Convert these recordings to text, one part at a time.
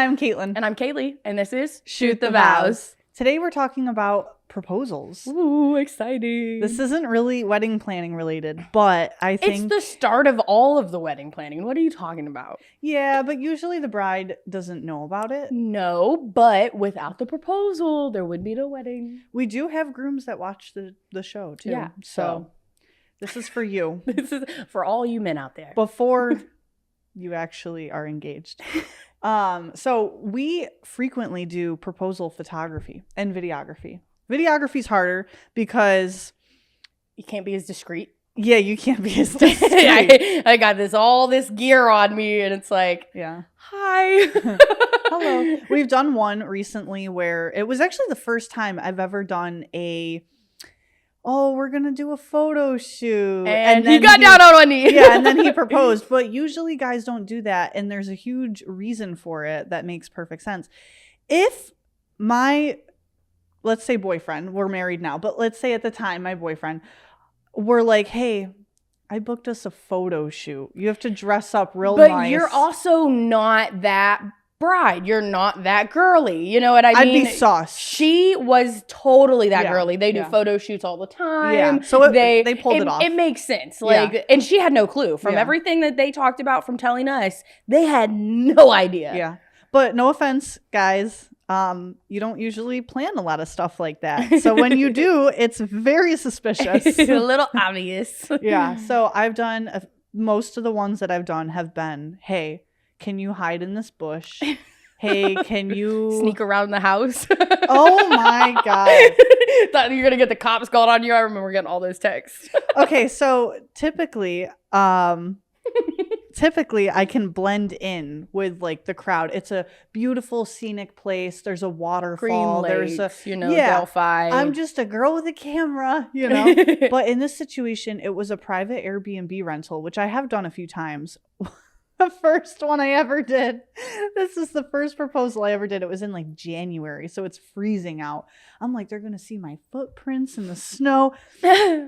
Hi, I'm Caitlin. And I'm Kaylee, and this is Shoot the Vows. Today we're talking about proposals. Ooh, exciting. This isn't really wedding planning related, but I think... It's the start of all of the wedding planning. What are you talking about? Yeah, but usually the bride doesn't know about it. No, but without the proposal, there would be no wedding. We do have grooms that watch the show, too. Yeah, So this is for you. This is for all you men out there. Before you actually are engaged. So we frequently do proposal photography and videography. Videography's harder because You can't be as discreet. yeah, you can't be as discreet. I got all this gear on me, and it's like, Yeah. hi. Hello. We've done one recently where it was actually the first time I've ever done we're going to do a photo shoot. And he got down on one knee. Yeah, and then he proposed. But usually guys don't do that. And there's a huge reason for it that makes perfect sense. If let's say boyfriend, we're married now, but let's say at the time my boyfriend, were like, hey, I booked us a photo shoot. You have to dress up real nice. But you're also not that bride. You're not that girly. You know what I mean? I'd be sus. She was totally that Yeah, girly. They do yeah. photo shoots all the time. Yeah, so they pulled it off. It makes sense. Yeah. And she had no clue. From Yeah. everything that they talked about from telling us, they had no idea. Yeah. But no offense, guys. You don't usually plan a lot of stuff like that. So when you do, it's very suspicious. A little obvious. Yeah. So I've done, most of the ones that I've done have been, hey, can you hide in this bush? Hey, can you sneak around the house? Oh my God. Thought you were going to get the cops called on you. I remember getting all those texts. Okay. So typically I can blend in with like the crowd. It's a beautiful scenic place. There's a waterfall. Green There's Lakes, a Delphi. I'm just a girl with a camera, But in this situation, it was a private Airbnb rental, which I have done a few times. The first one I ever did. This is the first proposal I ever did. It was in like January, so it's freezing out. I'm like, they're gonna see my footprints in the snow.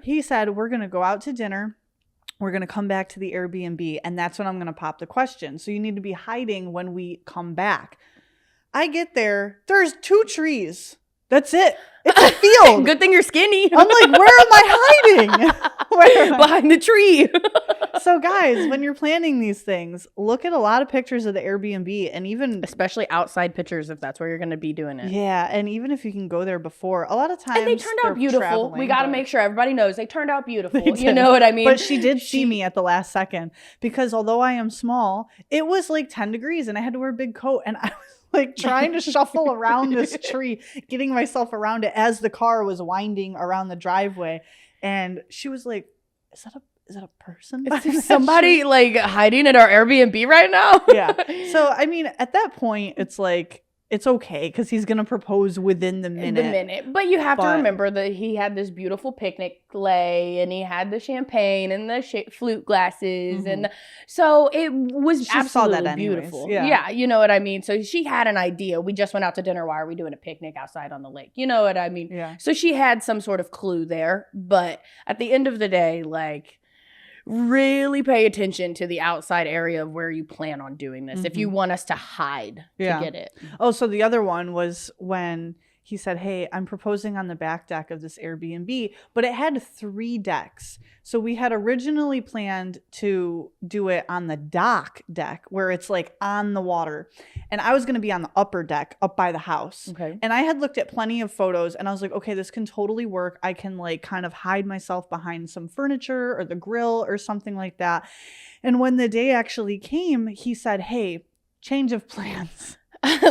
He said, we're gonna go out to dinner. We're going to come back to the Airbnb, and that's when I'm going to pop the question. So you need to be hiding when we come back. I get there. There's 2 trees. That's it. It's a field. Good thing you're skinny. I'm like, where am I hiding? Behind the tree. So guys, when you're planning these things, look at a lot of pictures of the Airbnb, and even especially outside pictures if that's where you're going to be doing it. Yeah, and even if you can go there before, a lot of times and they turned out beautiful. We got to make sure everybody knows they turned out beautiful. You know what I mean? But she did see me at the last second because although I am small, it was like 10 degrees and I had to wear a big coat, and I was like trying to shuffle around this tree, getting myself around it as the car was winding around the driveway. And she was like, is that a person? Is somebody like hiding at our Airbnb right now? Yeah. So, I mean, at that point, it's like, it's okay because he's going to propose within the minute. But you have to remember that he had this beautiful picnic lay, and he had the champagne and the flute glasses. Mm-hmm. And so it was she absolutely saw that beautiful. Yeah, you know what I mean? So she had an idea. We just went out to dinner. Why are we doing a picnic outside on the lake? You know what I mean? Yeah. So she had some sort of clue there. But at the end of the day, like, really pay attention to the outside area of where you plan on doing this if you want us to hide to get it. Oh, so the other one was when he said, hey, I'm proposing on the back deck of this Airbnb, but it had 3 decks. So we had originally planned to do it on the dock deck where it's like on the water. And I was going to be on the upper deck up by the house. Okay. And I had looked at plenty of photos and I was like, okay, this can totally work. I can like kind of hide myself behind some furniture or the grill or something like that. And when the day actually came, he said, hey, change of plans.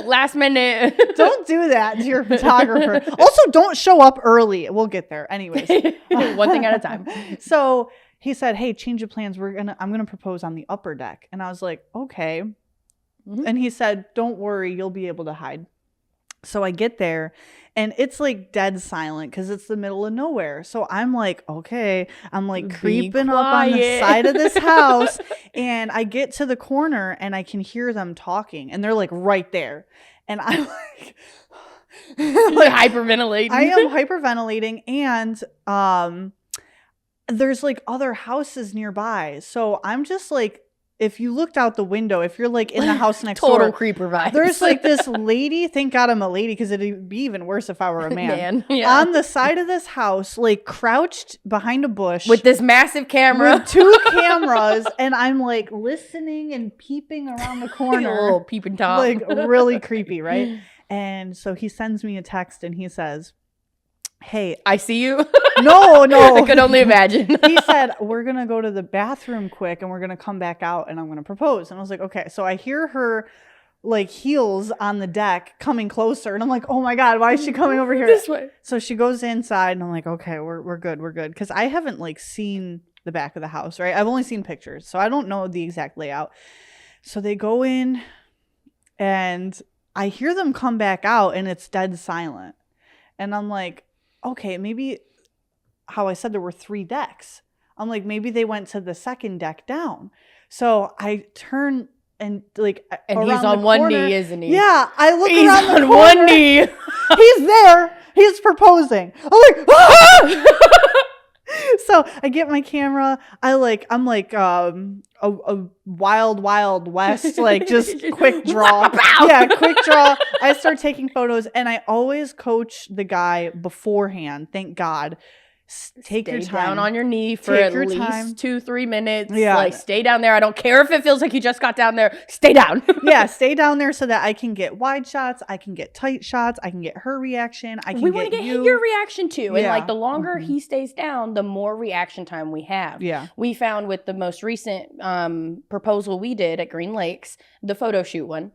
Last minute. Don't do that to your photographer. Also, don't show up early. We'll get there. Anyways. One thing at a time. So he said, hey, change of plans. I'm going to propose on the upper deck. And I was like, okay. Mm-hmm. And he said, don't worry. You'll be able to hide. So I get there and it's like dead silent because it's the middle of nowhere. So I'm like, okay, I'm like creeping up on the side of this house and I get to the corner and I can hear them talking and they're like right there. And I'm like, hyperventilating. I am hyperventilating and there's like other houses nearby. So I'm just like if you looked out the window, if you're like in the house next Total door, creeper vibes. there's like this lady. Thank God I'm a lady, because it'd be even worse if I were a man. Yeah. On the side of this house, like crouched behind a bush with this massive camera, with 2 cameras, and I'm like listening and peeping around the corner, a little peeping Tom, like really creepy, right? And so he sends me a text and he says, "Hey, I see you." No. I could only imagine. He said, "We're going to go to the bathroom quick and we're going to come back out and I'm going to propose." And I was like, okay. So I hear her like heels on the deck coming closer. And I'm like, oh my God, why is she coming over here? This way. So she goes inside and I'm like, okay, we're good. We're good. Because I haven't like seen the back of the house, right? I've only seen pictures. So I don't know the exact layout. So they go in and I hear them come back out and it's dead silent. And I'm like, okay, maybe how I said there were 3 decks. I'm like, maybe they went to the second deck down. So I turn and like, and he's on one knee, isn't he? Yeah, I look he's around the on corner. One knee. He's there. He's proposing. I'm like, ah! So I get my camera. I'm like a wild west, like just quick draw. Yeah, quick draw. I start taking photos, and I always coach the guy beforehand. Thank God. Take your time. Down on your knee for at least 2-3 minutes. Yeah. Like stay down there. I don't care if it feels like you just got down there. Stay down. Yeah, stay down there so that I can get wide shots. I can get tight shots. I can get her reaction. We want to get your reaction too. And like the longer he stays down, the more reaction time we have. Yeah. We found with the most recent proposal we did at Green Lakes, the photo shoot one,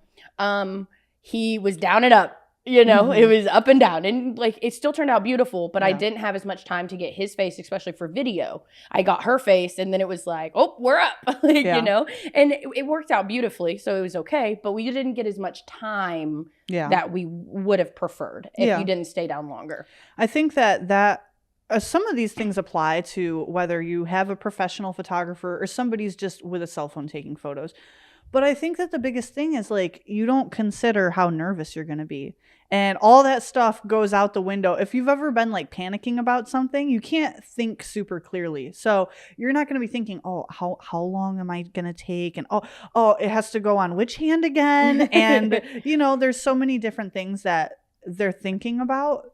he was down and up. You know, it was up and down, and like it still turned out beautiful, but I didn't have as much time to get his face, especially for video. I got her face, and then it was like, oh, we're up, like, you know, and it worked out beautifully, so it was okay, but we didn't get as much time that we would have preferred if you didn't stay down longer. I think that some of these things apply to whether you have a professional photographer or somebody's just with a cell phone taking photos. But I think that the biggest thing is like you don't consider how nervous you're going to be. And all that stuff goes out the window. If you've ever been like panicking about something, you can't think super clearly. So you're not going to be thinking, oh, how long am I going to take? And oh, it has to go on which hand again? And, you know, there's so many different things that they're thinking about.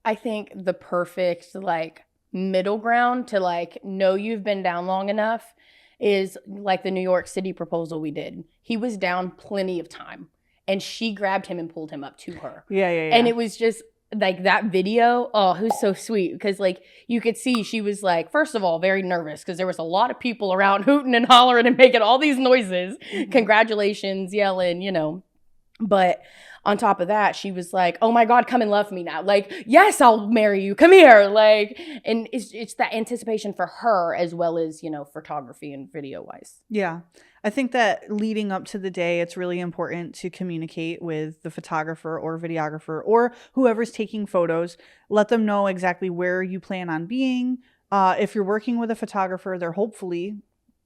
I think the perfect like middle ground to like know you've been down long enough is like the New York City proposal we did. He was down plenty of time. And she grabbed him and pulled him up to her. Yeah. And it was just like that video. Oh, it was so sweet because like you could see she was like, first of all, very nervous because there was a lot of people around hooting and hollering and making all these noises. Congratulations, yelling, you know. But on top of that, she was like, oh my God, come and love me now. Like, yes, I'll marry you. Come here. Like, and it's that anticipation for her as well as, you know, photography and video wise. Yeah. I think that leading up to the day, it's really important to communicate with the photographer or videographer or whoever's taking photos. Let them know exactly where you plan on being. If you're working with a photographer, they're hopefully,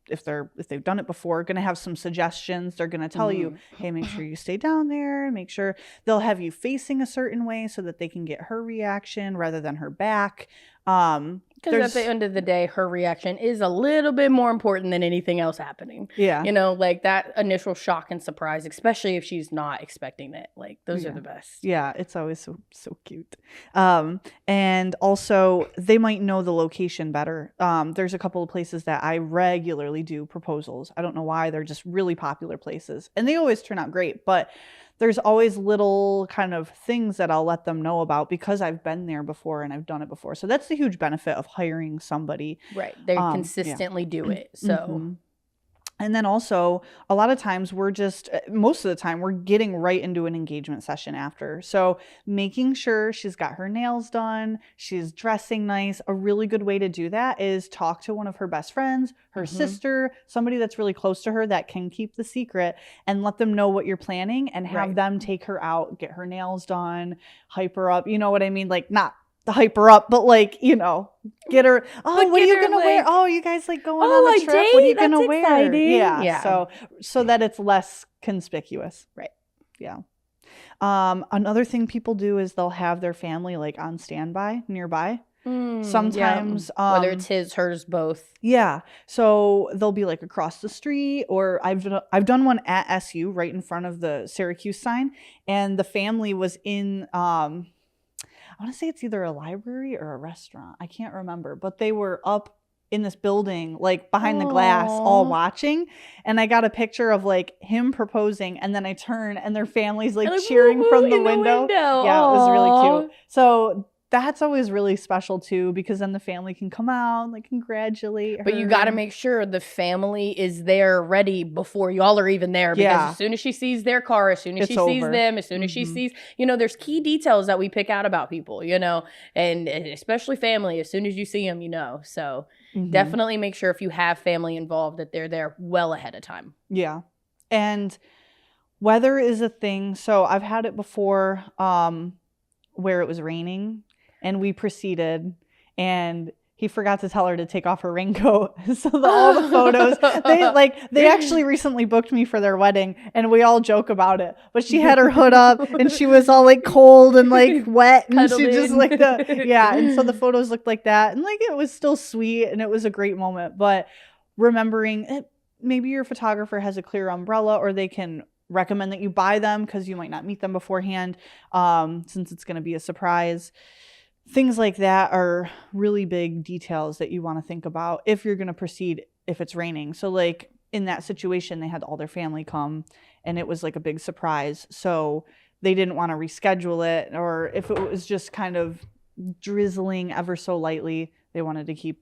if they've done it before, going to have some suggestions. They're going to tell you, hey, make sure you stay down there. Make sure they'll have you facing a certain way so that they can get her reaction rather than her back. Because at the end of the day, her reaction is a little bit more important than anything else happening. Yeah. You know, like that initial shock and surprise, especially if she's not expecting it. Like those are the best. Yeah. It's always so cute. And also they might know the location better. There's a couple of places that I regularly do proposals. I don't know why. They're just really popular places and they always turn out great, but there's always little kind of things that I'll let them know about because I've been there before and I've done it before. So that's the huge benefit of hiring somebody. Right. They consistently do it. So. And then also a lot of times most of the time we're getting right into an engagement session after. So making sure she's got her nails done, she's dressing nice. A really good way to do that is talk to one of her best friends, her sister, somebody that's really close to her that can keep the secret and let them know what you're planning and have them take her out, get her nails done, hype her up. You know what I mean? Like not to hype her up, but like, you know, get her, what are you gonna wear? Oh, you guys like going on a trip? Date? What are you gonna wear? Exciting. Yeah. So that it's less conspicuous. Right. Yeah. Another thing people do is they'll have their family like on standby nearby. Sometimes whether it's his, hers, both. Yeah. So they'll be like across the street, or I've done one at SU right in front of the Syracuse sign, and the family was in I want to say it's either a library or a restaurant. I can't remember, but they were up in this building, like behind the glass, all watching. And I got a picture of like him proposing, and then I turn and their family's like cheering from the window. Yeah, it was really cute. So that's always really special too, because then the family can come out and like congratulate her. But you got to make sure the family is there ready before y'all are even there, because as soon as she sees their car, as soon as she sees them, as soon as she sees, there's key details that we pick out about people, and especially family. As soon as you see them, so definitely make sure if you have family involved that they're there well ahead of time. Yeah. And weather is a thing. So I've had it before where it was raining. And we proceeded, and he forgot to tell her to take off her raincoat. So all the photos, they actually recently booked me for their wedding, and we all joke about it. But she had her hood up, and she was all like cold and like wet, and she just like and so the photos looked like that, and like it was still sweet, and it was a great moment. But remembering it, maybe your photographer has a clear umbrella, or they can recommend that you buy them because you might not meet them beforehand, since it's going to be a surprise. Things like that are really big details that you want to think about if you're going to proceed if it's raining. So like in that situation, they had all their family come, and it was like a big surprise. So they didn't want to reschedule it, or if it was just kind of drizzling ever so lightly, they wanted to keep,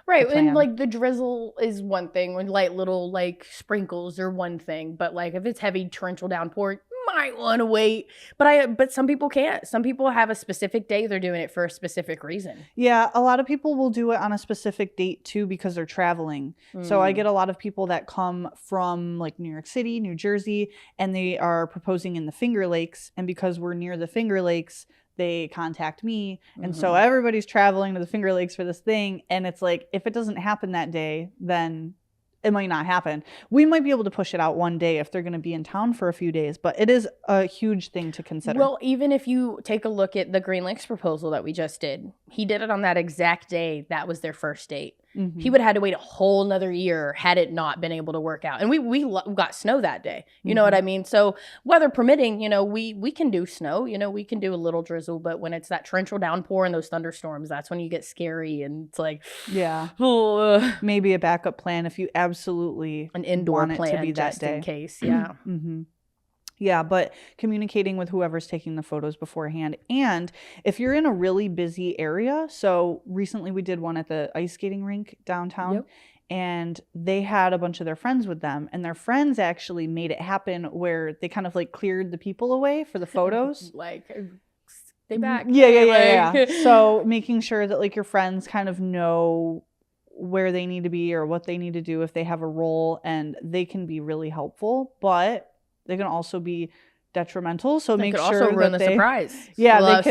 Right, and like the drizzle is one thing, when light little like sprinkles are one thing, but like if it's heavy torrential downpour, you might want to wait. But some people can't. Some people have a specific day they're doing it for a specific reason. Yeah, a lot of people will do it on a specific date too because they're traveling. So I get a lot of people that come from like New York City, New Jersey, and they are proposing in the Finger Lakes, and because we're near the Finger Lakes, they contact me. And so everybody's traveling to the Finger Lakes for this thing. And it's like, if it doesn't happen that day, then it might not happen. We might be able to push it out one day if they're going to be in town for a few days, but it is a huge thing to consider. Well, even if you take a look at the Green Lakes proposal that we just did, he did it on that exact day. That was their first date. He would have had to wait a whole nother year had it not been able to work out. And we got snow that day. You know what I mean? So weather permitting, we can do snow, we can do a little drizzle, but when it's that torrential downpour and those thunderstorms, that's when you get scary, and it's like, maybe a backup plan if you absolutely an indoor want plan it to be just that day. In case. Yeah. Yeah, but communicating with whoever's taking the photos beforehand. And if you're in a really busy area, so recently we did one at the ice skating rink downtown, and they had a bunch of their friends with them, and their friends actually made it happen where they kind of like cleared the people away for the photos. Like, stay back. Yeah. So making sure that like your friends kind of know where they need to be or what they need to do if they have a role, and they can be really helpful, but they can also be detrimental. So make sure also ruin that the surprise. Yeah,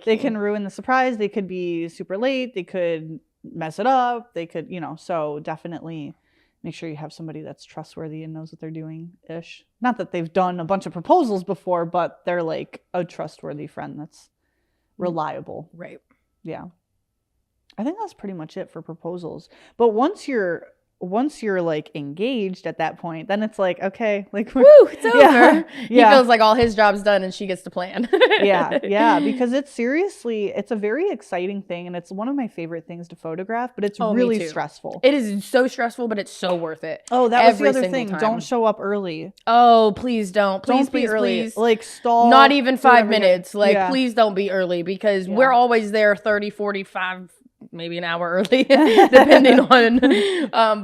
they can ruin the surprise. They could be super late. They could mess it up. They could, so definitely make sure you have somebody that's trustworthy and knows what they're doing ish. Not that they've done a bunch of proposals before, but they're like a trustworthy friend that's reliable. Right. Yeah. I think that's pretty much it for proposals. But once you're like engaged at that point, then it's like, okay, like, woo, it's over. He feels like all his job's done and she gets to plan. yeah, because it's a very exciting thing, and it's one of my favorite things to photograph, but it's really stressful. It is so stressful, but it's so worth it. Oh, that was the other thing. Time. Don't show up early. Oh, please don't. Please be early. Please. Like, stall. Not even 5 minutes. Like, please don't be early, because we're always there 30, 45 maybe an hour early, depending on,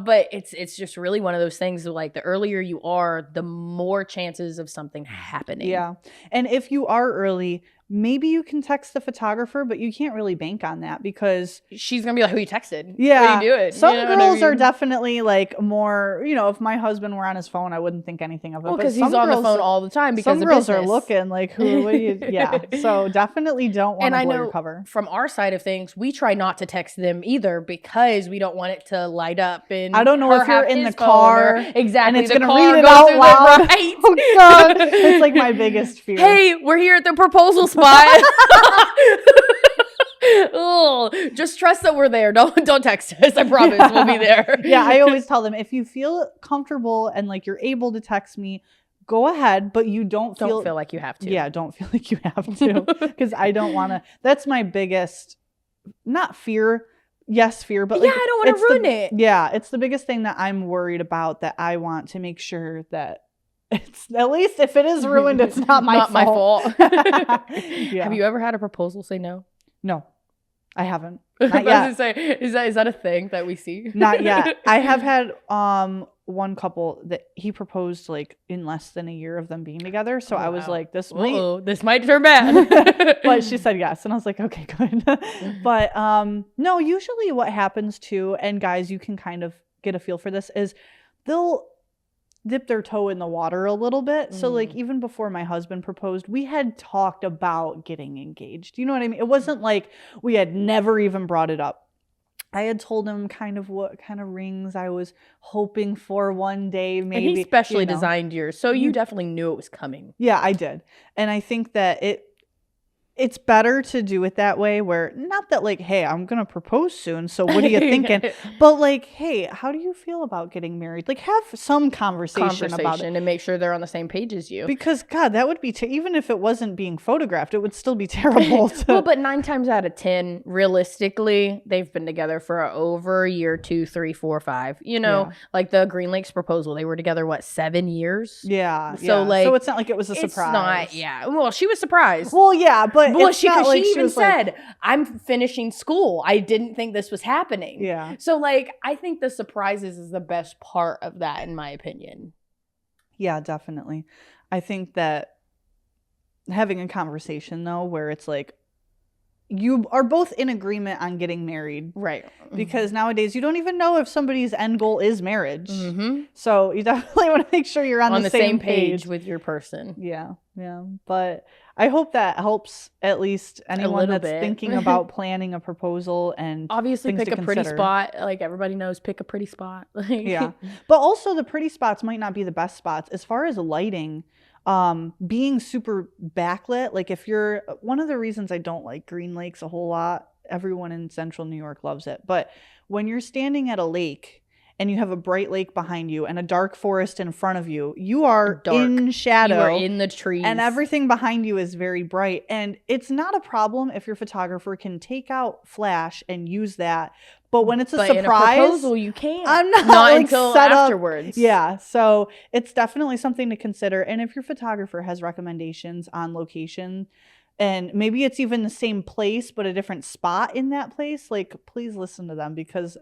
but it's just really one of those things like the earlier you are, the more chances of something happening. Yeah. And if you are early, maybe you can text the photographer, but you can't really bank on that because she's going to be like, who you texted? Yeah. What are you doing? Some girls are definitely like more, if my husband were on his phone, I wouldn't think anything of it. Well, because he's on the phone all the time because some girls are looking like, what are you? Yeah. So definitely don't want to blow your cover. From our side of things, we try not to text them either because we don't want it to light up. And I don't know if you're in the car. Exactly. And it's going to read it out loud. Right. Oh, God. It's like my biggest fear. Hey, we're here at the proposal spot. Oh, just trust that we're there. Don't text us. I promise we'll be there. Yeah, I always tell them, if you feel comfortable and like you're able to text me, go ahead, but you don't feel like you have to. Yeah, don't feel like you have to, because I don't want to. That's my biggest, not fear. Yes, fear, but like, I don't want to ruin it. Yeah, it's the biggest thing that I'm worried about, that I want to make sure that it's, at least if it is ruined, it's not my fault. My fault. Yeah. Have you ever had a proposal say no? No, I haven't. Not yet. Say, is that a thing that we see? Not yet. I have had one couple that he proposed like in less than a year of them being together. So I was like, this might turn bad. But she said yes, and I was like, okay, good. But no, usually what happens too, and guys, you can kind of get a feel for this, is they'll dip their toe in the water a little bit. So like, even before my husband proposed, we had talked about getting engaged. You know what I mean? It wasn't like we had never even brought it up. I had told him kind of what kind of rings I was hoping for one day, maybe. And he specially designed yours, so you definitely knew it was coming. Yeah, I did. And I think that it's better to do it that way, where not that like, hey, I'm going to propose soon, so what are you thinking? But like, hey, how do you feel about getting married? Like, have some conversation about it. And make sure they're on the same page as you. Because God, that would be, even if it wasn't being photographed, it would still be terrible. Well, but 9 times out of 10, realistically, they've been together for over a year, 2, 3, 4, 5. You know, like the Green Lakes proposal, they were together, 7 years? Yeah. So like, so it's not like it was a surprise. It's not, well, she was surprised. Well, yeah, but she even said, I'm finishing school. I didn't think this was happening. Yeah. So like, I think the surprises is the best part of that, in my opinion. Yeah, definitely. I think that having a conversation though, where it's like, you are both in agreement on getting married. Right. Because nowadays you don't even know if somebody's end goal is marriage. So you definitely want to make sure you're on the same page with your person. Yeah. Yeah. But I hope that helps at least anyone that's thinking about planning a proposal, and obviously pick a pretty spot. Like everybody knows, pick a pretty spot. Yeah. But also the pretty spots might not be the best spots as far as lighting. Being super backlit, like if you're, one of the reasons I don't like Green Lakes a whole lot, everyone in central New York loves it, but when you're standing at a lake and you have a bright lake behind you and a dark forest in front of you, you are in shadow. You are in the trees. And everything behind you is very bright. And it's not a problem if your photographer can take out flash and use that. But when it's a surprise, in a proposal, you can't. I'm not like, until set afterwards. Up. Yeah, so it's definitely something to consider. And if your photographer has recommendations on location, and maybe it's even the same place but a different spot in that place, like please listen to them, because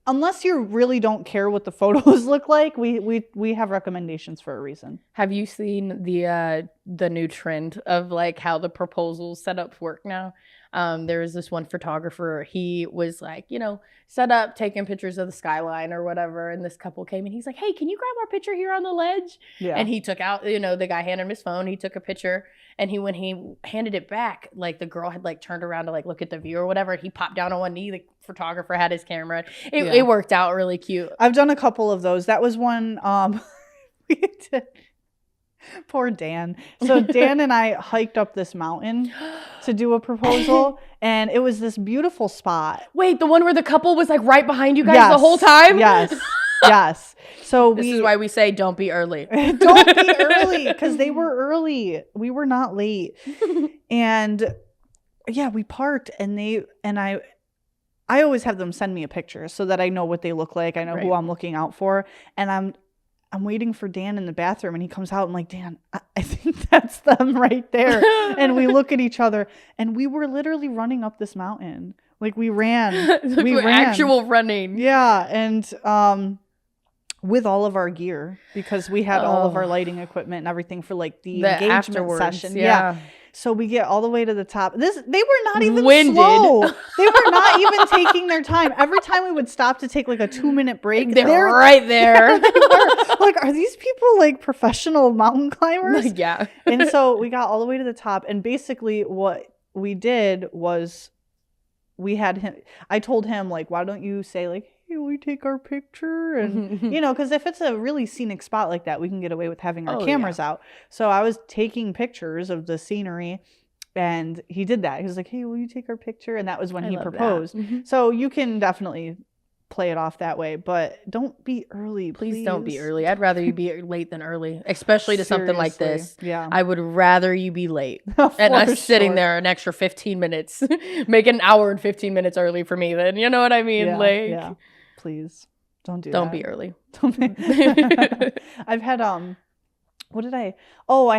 unless you really don't care what the photos look like, we have recommendations for a reason. Have you seen the new trend of like how the proposal setups work now? There was this one photographer, he was like, set up taking pictures of the skyline or whatever, and this couple came and he's like, hey, can you grab our picture here on the ledge? Yeah. And he took out, the guy handed him his phone, he took a picture, and when he handed it back, like the girl had like turned around to like look at the view or whatever, he popped down on one knee, the photographer had his camera. It worked out really cute. I've done a couple of those. That was one we did. Poor Dan. So Dan and I hiked up this mountain to do a proposal, and it was this beautiful spot. Wait, the one where the couple was like right behind you guys the whole time? Yes. Yes. So this is why we say don't be early. Don't be early, because they were early. We were not late. And yeah, we parked, and I always have them send me a picture so that I know what they look like. I know who I'm looking out for. And I'm waiting for Dan in the bathroom, and he comes out. I'm like, Dan, I think that's them right there. And we look at each other, and we were literally running up this mountain. Like we ran. We ran. Actual running. Yeah. And with all of our gear, because we had all of our lighting equipment and everything for like the engagement session. Yeah. So we get all the way to the top. They were not even slow. They were not even taking their time. Every time we would stop to take like a 2-minute break, they're right there. They were. Like, are these people like professional mountain climbers? Yeah. And so we got all the way to the top, and basically what we did was we had him. I told him like, why don't you say like, hey, will we take our picture? And because if it's a really scenic spot like that, we can get away with having our cameras out. So I was taking pictures of the scenery, And he did that. He was like, hey, will you take our picture? And that was when he proposed. Mm-hmm. So you can definitely play it off that way, but don't be early. Please don't be early. I'd rather you be late than early, especially to something like this. Yeah. I would rather you be late and us sitting there an extra 15 minutes, make an hour and 15 minutes early for me then. You know what I mean? Yeah. Please don't do that. Don't be early. I've had, I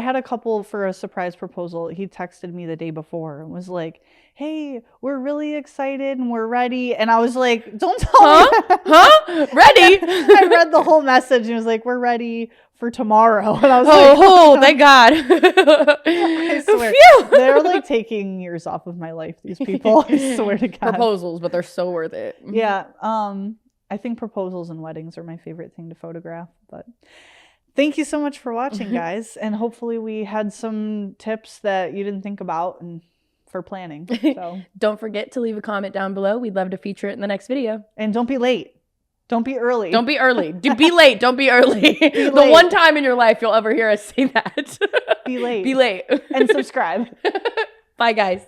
had a couple for a surprise proposal. He texted me the day before and was like, hey, we're really excited and we're ready. And I was like, don't tell me. Ready? I read the whole message and he was like, we're ready for tomorrow. And I was thank God. I swear. They're like taking years off of my life, these people. I swear to God. Proposals, but they're so worth it. Yeah. I think proposals and weddings are my favorite thing to photograph, but thank you so much for watching, guys. And hopefully we had some tips that you didn't think about and for planning. So don't forget to leave a comment down below. We'd love to feature it in the next video. And don't be late. Don't be early. Don't be early. Be late. Don't be early. The one time in your life you'll ever hear us say that. Be late. Be late. And subscribe. Bye, guys.